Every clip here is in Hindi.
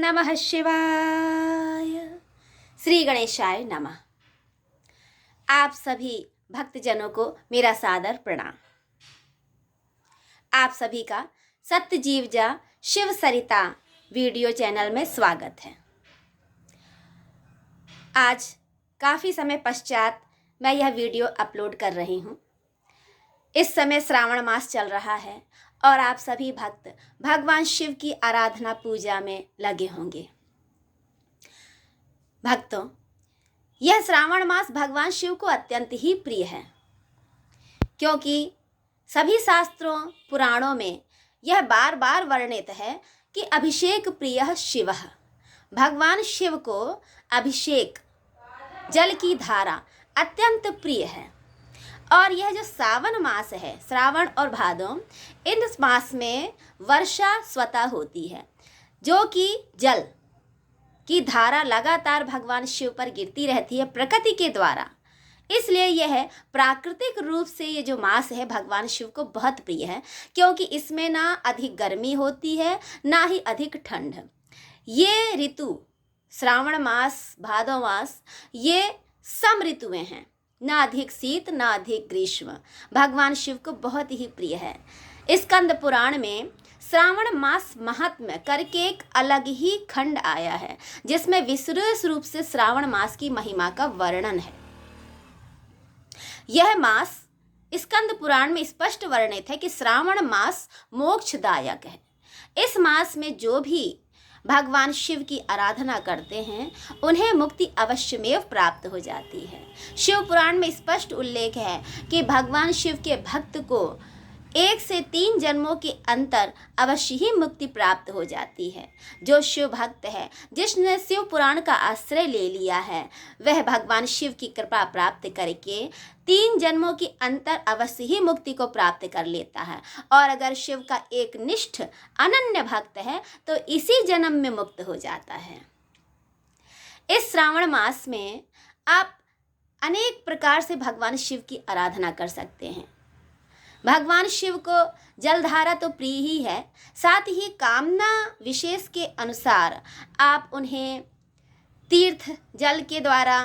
नमः शिवाय। श्री गणेशाय नमः। आप सभी भक्तजनों को मेरा सादर प्रणाम। आप सभी का सत्यजीव जा शिव सरिता वीडियो चैनल में स्वागत है। आज काफ़ी समय पश्चात मैं यह वीडियो अपलोड कर रही हूँ। इस समय श्रावण मास चल रहा है और आप सभी भक्त भगवान शिव की आराधना पूजा में लगे होंगे। भक्तों, यह श्रावण मास भगवान शिव को अत्यंत ही प्रिय है, क्योंकि सभी शास्त्रों पुराणों में यह बार बार वर्णित है कि अभिषेक प्रियः शिवः। भगवान शिव को अभिषेक जल की धारा अत्यंत प्रिय है। और यह जो सावन मास है, श्रावण और भादो, इन मास में वर्षा स्वतः होती है, जो कि जल की धारा लगातार भगवान शिव पर गिरती रहती है प्रकृति के द्वारा। इसलिए यह प्राकृतिक रूप से ये जो मास है भगवान शिव को बहुत प्रिय है, क्योंकि इसमें ना अधिक गर्मी होती है ना ही अधिक ठंड। ये ऋतु श्रावण मास, भादो मास, ये सम ऋतुएं हैं, ना अधिक शीत ना अधिक ग्रीष्म। भगवान शिव को बहुत ही प्रिय है। स्कंद पुराण में श्रावण मास महात्म्य करके एक अलग ही खंड आया है, जिसमें विशेष रूप से श्रावण मास की महिमा का वर्णन है। यह मास स्कंद पुराण में स्पष्ट वर्णित है कि श्रावण मास मोक्षदायक है। इस मास में जो भी भगवान शिव की आराधना करते हैं उन्हें मुक्ति अवश्यमेव प्राप्त हो जाती है। शिव पुराण में स्पष्ट उल्लेख है कि भगवान शिव के भक्त को 1 से 3 जन्मों के अंतर अवश्य ही मुक्ति प्राप्त हो जाती है। जो शिव भक्त है, जिसने शिव पुराण का आश्रय ले लिया है, वह भगवान शिव की कृपा प्राप्त करके 3 जन्मों के अंतर अवश्य ही मुक्ति को प्राप्त कर लेता है। और अगर शिव का एक निष्ठ अनन्य भक्त है तो इसी जन्म में मुक्त हो जाता है। इस श्रावण मास में आप अनेक प्रकार से भगवान शिव की आराधना कर सकते हैं। भगवान शिव को जलधारा तो प्रिय ही है, साथ ही कामना विशेष के अनुसार आप उन्हें तीर्थ जल के द्वारा,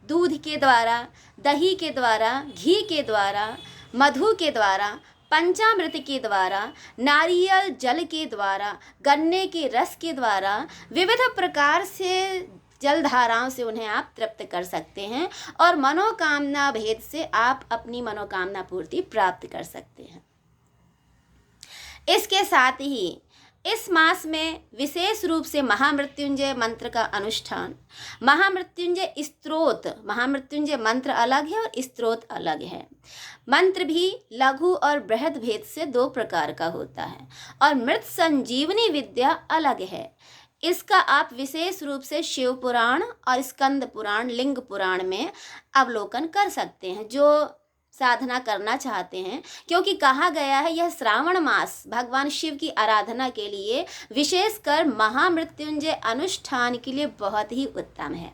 दूध के द्वारा, दही के द्वारा, घी के द्वारा, मधु के द्वारा, पंचामृत के द्वारा, नारियल जल के द्वारा, गन्ने के रस के द्वारा, विविध प्रकार से जलधाराओं से उन्हें आप तृप्त कर सकते हैं और मनोकामना भेद से आप अपनी मनोकामना पूर्ति प्राप्त कर सकते हैं। इसके साथ ही इस मास में विशेष रूप से महामृत्युंजय मंत्र का अनुष्ठान, महामृत्युंजय स्तोत्र, महामृत्युंजय मंत्र अलग है और स्तोत्र अलग है। मंत्र भी लघु और बृहद भेद से 2 प्रकार का होता है और मृत संजीवनी विद्या अलग है। इसका आप विशेष रूप से शिव पुराण और स्कंद पुराण, लिंग पुराण में अवलोकन कर सकते हैं, जो साधना करना चाहते हैं, क्योंकि कहा गया है यह श्रावण मास भगवान शिव की आराधना के लिए, विशेषकर महामृत्युंजय अनुष्ठान के लिए बहुत ही उत्तम है।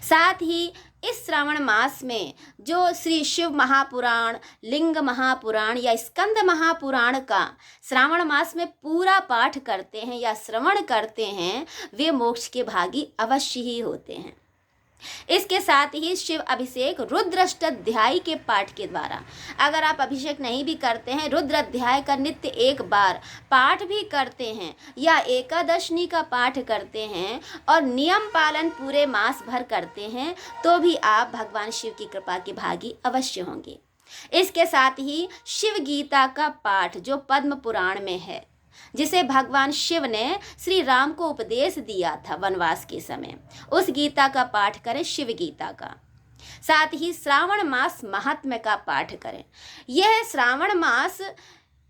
साथ ही इस श्रावण मास में जो श्री शिव महापुराण, लिंग महापुराण या स्कंद महापुराण का श्रावण मास में पूरा पाठ करते हैं या श्रवण करते हैं, वे मोक्ष के भागी अवश्य ही होते हैं। इसके साथ ही शिव अभिषेक रुद्राष्टध्यायी के पाठ के द्वारा, अगर आप अभिषेक नहीं भी करते हैं, रुद्राध्याय का नित्य एक बार पाठ भी करते हैं या एकादशनी का पाठ करते हैं और नियम पालन पूरे मास भर करते हैं, तो भी आप भगवान शिव की कृपा के भागी अवश्य होंगे। इसके साथ ही शिव गीता का पाठ, जो पद्म पुराण में है, जिसे भगवान शिव ने श्री राम को उपदेश दिया था वनवास के समय, उस गीता का पाठ करें, शिव गीता का। साथ ही श्रावण मास महात्म्य का पाठ करें। यह श्रावण मास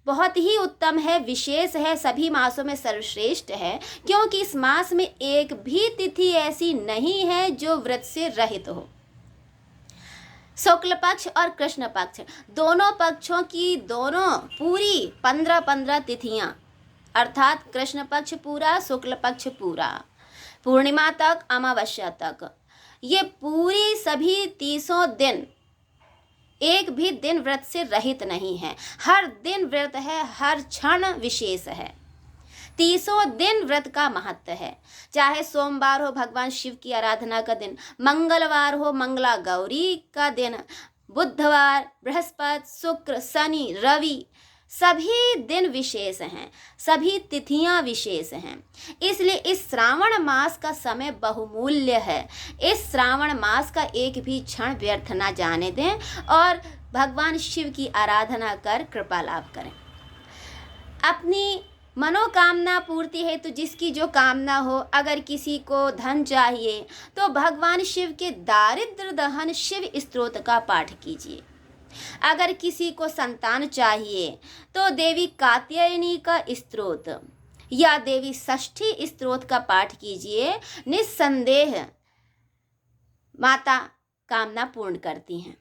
बहुत ही उत्तम है, विशेष है, सभी मासों में सर्वश्रेष्ठ है, क्योंकि इस मास में एक भी तिथि ऐसी नहीं है जो व्रत से रहित हो। शुक्ल पक्ष और कृष्ण पक्ष दोनों पक्षों की दोनों पूरी 15-15 तिथियां, अर्थात कृष्ण पक्ष पूरा, शुक्ल पक्ष पूरा, पूर्णिमा तक, अमावस्या तक, ये पूरी सभी 30 दिन एक भी दिन व्रत से रहित नहीं है। हर दिन व्रत है, हर क्षण विशेष है। 30 दिन व्रत का महत्व है। चाहे सोमवार हो भगवान शिव की आराधना का दिन, मंगलवार हो मंगला गौरी का दिन, बुधवार, बृहस्पति, शुक्र, शनि, रवि, सभी दिन विशेष हैं, सभी तिथियां विशेष हैं। इसलिए इस श्रावण मास का समय बहुमूल्य है। इस श्रावण मास का एक भी क्षण व्यर्थ ना जाने दें और भगवान शिव की आराधना कर कृपा लाभ करें। अपनी मनोकामना पूर्ति हेतु जिसकी जो कामना हो, अगर किसी को धन चाहिए तो भगवान शिव के दारिद्र दहन शिव स्तोत्र का पाठ कीजिए। अगर किसी को संतान चाहिए तो देवी कात्यायनी का स्तोत्र या देवी षष्ठी स्तोत्र का पाठ कीजिए। निस्संदेह माता कामना पूर्ण करती हैं।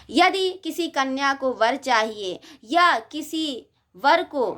यदि किसी कन्या को वर चाहिए या किसी वर को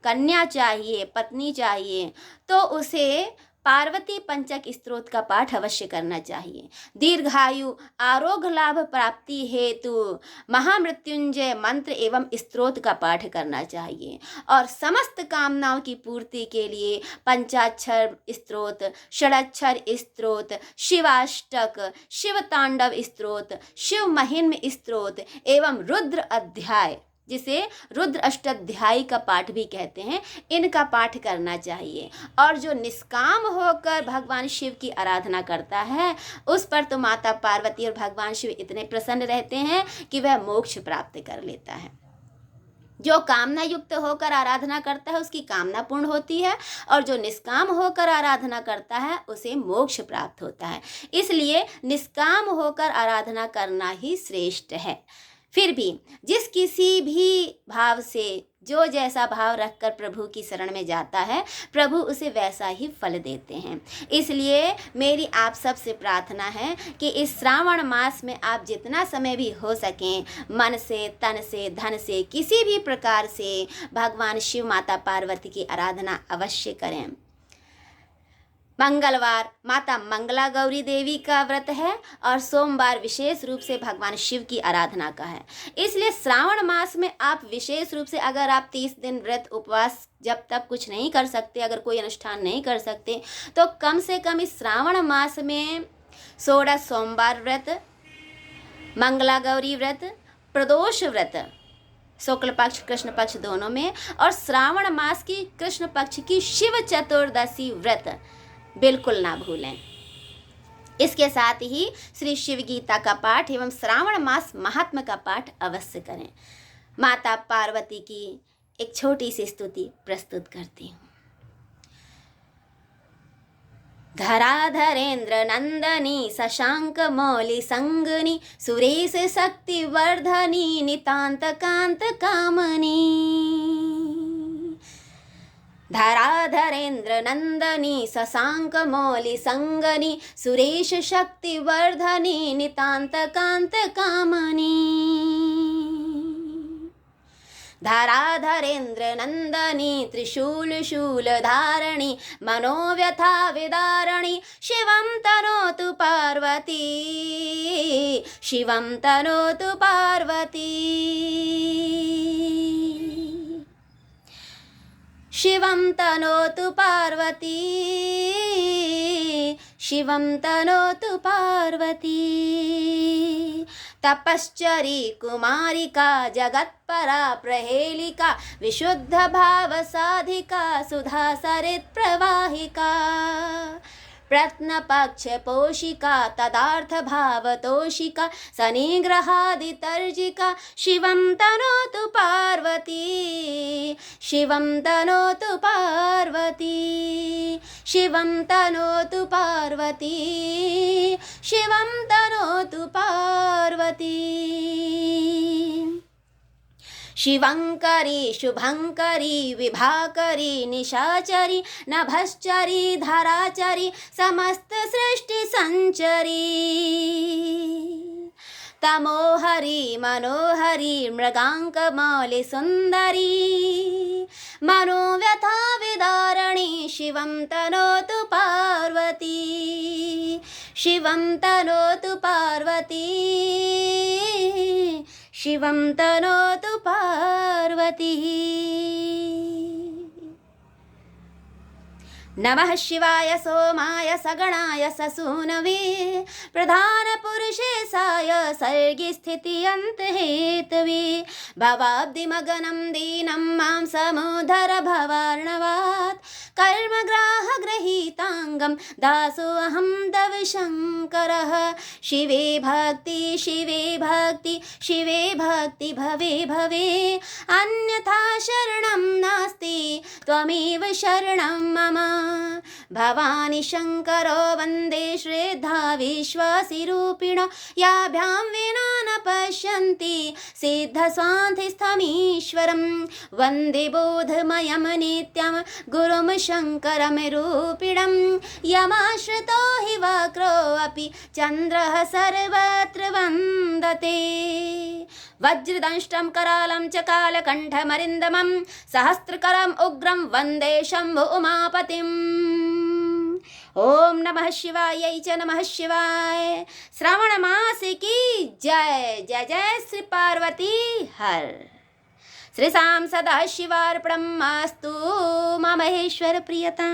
कन्या चाहिए, पत्नी चाहिए, तो उसे पार्वती पंचक स्तोत्र का पाठ अवश्य करना चाहिए। दीर्घायु आरोग्य लाभ प्राप्ति हेतु महामृत्युंजय मंत्र एवं स्तोत्र का पाठ करना चाहिए और समस्त कामनाओं की पूर्ति के लिए पंचाक्षर स्तोत्र, षडाक्षर स्तोत्र, शिवाष्टक, शिव तांडव स्तोत्र, शिव महिम्न स्तोत्र एवं रुद्र अध्याय, जिसे रुद्र अष्टाध्यायी का पाठ भी कहते हैं, इनका पाठ करना चाहिए। और जो निष्काम होकर भगवान शिव की आराधना करता है उस पर तो माता पार्वती और भगवान शिव इतने प्रसन्न रहते हैं कि वह मोक्ष प्राप्त कर लेता है। जो कामना युक्त होकर आराधना करता है उसकी कामना पूर्ण होती है और जो निष्काम होकर आराधना करता है उसे मोक्ष प्राप्त होता है। इसलिए निष्काम होकर आराधना करना ही श्रेष्ठ है। फिर भी जिस किसी भी भाव से जो जैसा भाव रखकर प्रभु की शरण में जाता है, प्रभु उसे वैसा ही फल देते हैं। इसलिए मेरी आप सबसे प्रार्थना है कि इस श्रावण मास में आप जितना समय भी हो सकें मन से, तन से, धन से, किसी भी प्रकार से भगवान शिव माता पार्वती की आराधना अवश्य करें। मंगलवार माता मंगला गौरी देवी का व्रत है और सोमवार विशेष रूप से भगवान शिव की आराधना का है। इसलिए श्रावण मास में आप विशेष रूप से, अगर आप 30 दिन व्रत उपवास जब तक कुछ नहीं कर सकते, अगर कोई अनुष्ठान नहीं कर सकते, तो कम से कम इस श्रावण मास में 16 सोमवार व्रत, मंगला गौरी व्रत, प्रदोष व्रत शुक्ल पक्ष कृष्ण पक्ष दोनों में, और श्रावण मास की कृष्ण पक्ष की शिव चतुर्दशी व्रत बिल्कुल ना भूलें। इसके साथ ही श्री शिव गीता का पाठ एवं श्रावण मास महात्म्य का पाठ अवश्य करें। माता पार्वती की एक छोटी सी स्तुति प्रस्तुत करती हूँ। धराधरेन्द्र नंदनी शशांक मौलि संगनी सुरेश शक्ति वर्धनी नितांत कांत कामनी। धराधरेन्द्र नंदनी शशांक मौलि संगनी सुरेश शक्ति वर्धनी नितांत कांत कामनी। धराधरेन्द्र नंदनी त्रिशूल शूल धारणी मनोव्यथा विदारणी शिवं तनोतु पार्वती, शिवं तनोतु पार्वती, शिवं तनोतु पार्वती, शिवं तनोतु पार्वती। तपश्चरी कुमारिका जगत्परा प्रहेलिका विशुद्ध भाव साधिका सुधा सरित प्रवाहिका। प्रत्न पक्ष पोषिका तदार्थ भाव तोषिका शनिग्रहादितर्जिका शिवं तनोतु पार्वती, शिवं तनोतु पार्वती, शिवं तनोतु पार्वती, शिवं तनोतु पार्वती। शिवंकरी शुभंकरी विभाकरी निशाचरी नभश्चरी धराचरी समस्त सृष्टि संचरी। तमोहरी मनोहरी मृगांक मौलि सुंदरी मनोव्यथा विदारणी शिवं तनोतु पार्वती, शिवं तनोतु पार्वती, शिवं तनोतु पार्वती। नमः शिवाय सोमाय सगणाय ससूनवे प्रधानपुरुषेशाय सर्गिस्थित्यन्तहेतवे भवाब्धिमगनं दीनं मां समुद्धर भवार्णवात् कर्मग्राहगृहीताङ्गं दासोऽहं दवशङ्करः शिवे भक्ति शिवे भक्ति शिवे भक्ति भवे भवे अन्यथा शरणं नास्ति त्वमेव शरणं मम भवानी शङ्करो वन्दे श्रद्धा विश्वासिरूपिण याभ्यां विना न पश्यन्ति सिद्धस्वान्तिस्थमीश्वरं वन्दे बोधमयं नित्यं गुरुं शङ्करं रूपिणं यमाश्रितो हि वक्रोऽपि चन्द्रः सर्वत्र वन्दते वज्रदंष्टं करालं च कालकण्ठमरिन्दमं सहस्रकरम् उग्रं वन्दे शम्भु उमापतिम् ओम नमः शिवाय च नमः शिवाय। श्रावण मास की जय जय जय श्री पार्वती हर। श्री शाम सदा शिवार्पणमस्तु महेश्वर प्रियता।